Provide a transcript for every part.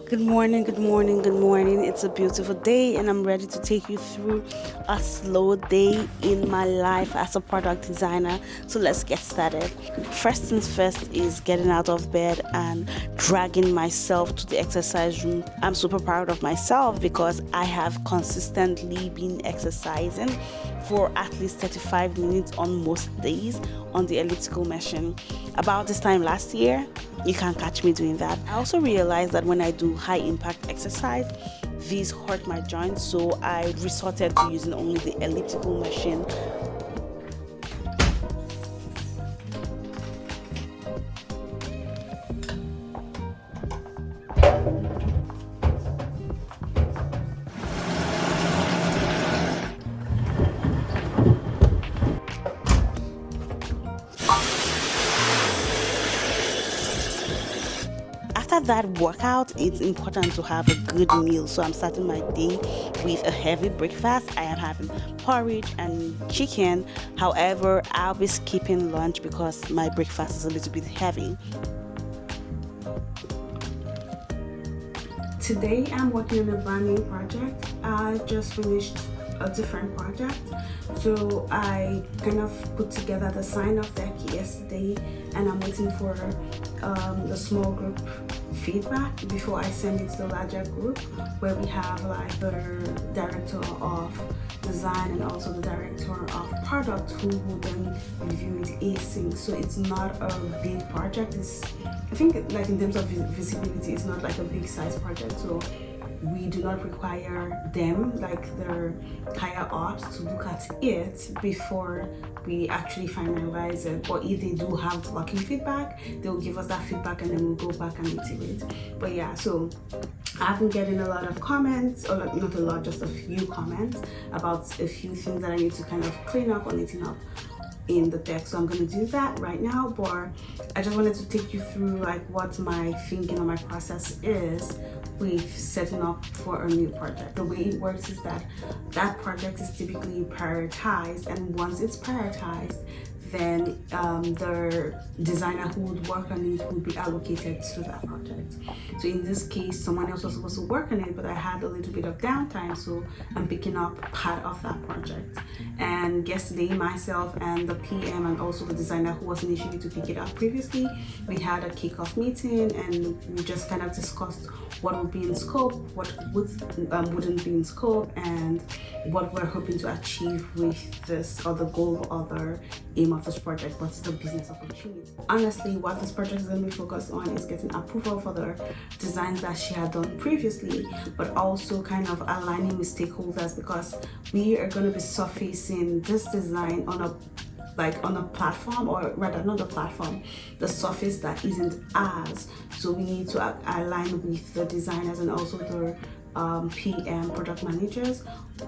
Good morning, good morning, good morning. It's a beautiful day, and I'm ready to take you through a slow day in my life as a product designer. So let's get started. First things first is getting out of bed and dragging myself to the exercise room. I'm super proud of myself because I have consistently been exercising for at least 35 minutes on most days on the elliptical machine. About this time last year, you can't catch me doing that. I also realized that when I do high impact exercise, these hurt my joints, so I resorted to using only the elliptical machine. After that workout, it's important to have a good meal. So I'm starting my day with a heavy breakfast. I am having porridge and chicken. However, I'll be skipping lunch because my breakfast is a little bit heavy. Today I'm working on a brand new project. I just finished a different project, so I kind of put together the sign-off deck yesterday, and I'm waiting for the small group feedback before I send it to the larger group, where we have like the director of design and also the director of product who will then review it async. So it's not a big project. I think like in terms of visibility, it's not like a big size project, so we do not require them, like their higher ups, to look at it before we actually finalize it. But if they do have working feedback, they'll give us that feedback and then we'll go back and iterate. But yeah, so I've been getting a lot of comments, or not a lot, just a few comments about a few things that I need to kind of clean up or neaten up in the deck. So I'm going to do that right now, but I just wanted to take you through like what my thinking or my process is with setting up for a new project. The way it works is that that project is typically prioritized, and once it's prioritized, then the designer who would work on it would be allocated to that project. So in this case, someone else was supposed to work on it, but I had a little bit of downtime, so I'm picking up part of that project. And yesterday, myself and the PM and also the designer who was initially to pick it up previously, we had a kickoff meeting, and we just kind of discussed what would be in scope, what wouldn't be in scope, and what we're hoping to achieve with this, or the goal or the aim of this project. What's the business opportunity? Honestly, what this project is going to be focused on is getting approval for the designs that she had done previously, but also kind of aligning with stakeholders, because we are going to be surfacing this design on a platform, or rather not the platform, the surface that isn't ours. So we need to align with the designers and also the PM product managers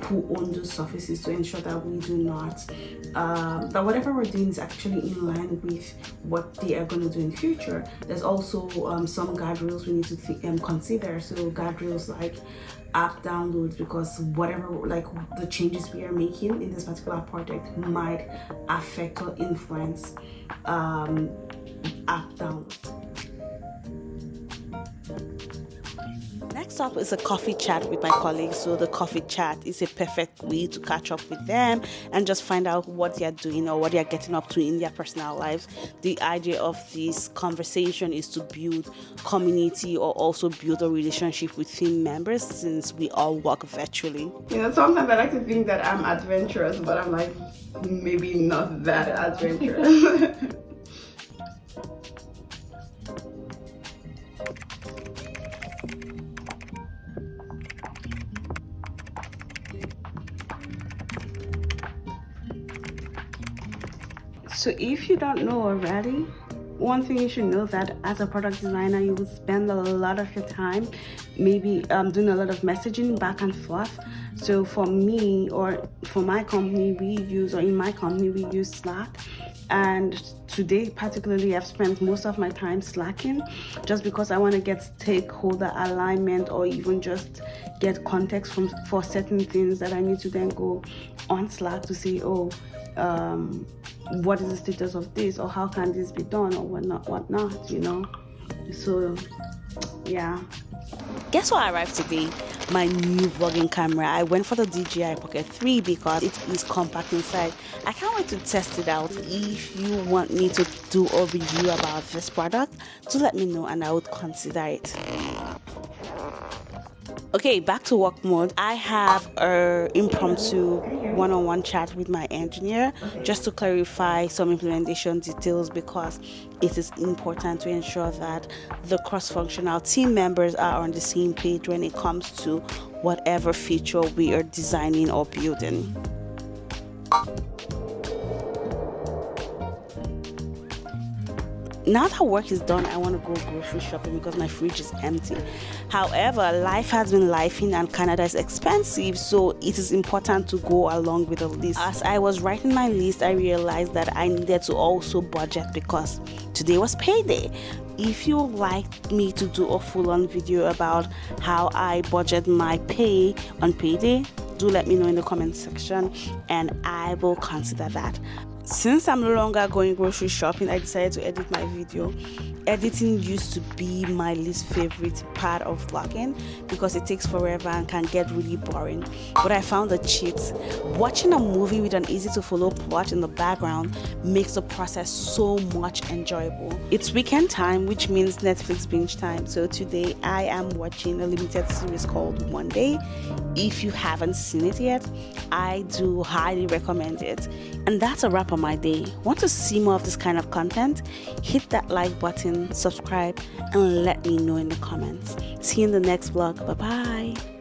who own those surfaces, to ensure that we do not that whatever we're doing is actually in line with what they are going to do in future. There's also some guardrails we need to consider. So guardrails like app downloads, because whatever, like the changes we are making in this particular project might affect or influence app downloads. Next up is a coffee chat with my colleagues. So the coffee chat is a perfect way to catch up with them and just find out what they're doing or what they're getting up to in their personal lives. The idea of this conversation is to build community or also build a relationship with team members, since we all work virtually. Sometimes I like to think that I'm adventurous, but I'm like, maybe not that adventurous. So if you don't know already, one thing you should know, that as a product designer, you will spend a lot of your time maybe doing a lot of messaging back and forth. So for me, or for my company, in my company, we use Slack. And today particularly, I've spent most of my time slacking, just because I want to get stakeholder alignment, or even just get context for certain things that I need to then go on Slack to say, what is the status of this, or how can this be done, or whatnot, So yeah. Guess what arrived today? My new vlogging camera. I went for the DJI Pocket 3 because it is compact inside. I can't wait to test it out. If you want me to do a review about this product, do let me know and I would consider it. Okay, back to work mode. I have a impromptu one-on-one chat with my engineer just to clarify some implementation details, because it is important to ensure that the cross-functional team members are on the same page when it comes to whatever feature we are designing or building. Now that work is done, I want to go grocery shopping because my fridge is empty. However, life has been lifing and Canada is expensive, so it is important to go along with the list. As I was writing my list, I realized that I needed to also budget because today was payday. If you would like me to do a full-on video about how I budget my pay on payday, do let me know in the comment section and I will consider that. Since I'm no longer going grocery shopping, I decided to edit my video. Editing used to be my least favorite part of vlogging because it takes forever and can get really boring. But I found a cheat. Watching a movie with an easy to follow plot in the background makes the process so much enjoyable. It's weekend time, which means Netflix binge time. So today I am watching a limited series called One Day. If you haven't seen it yet, I do highly recommend it. And that's a wrap on my day. Want to see more of this kind of content? Hit that like button, subscribe, and let me know in the comments. See you in the next vlog. Bye bye.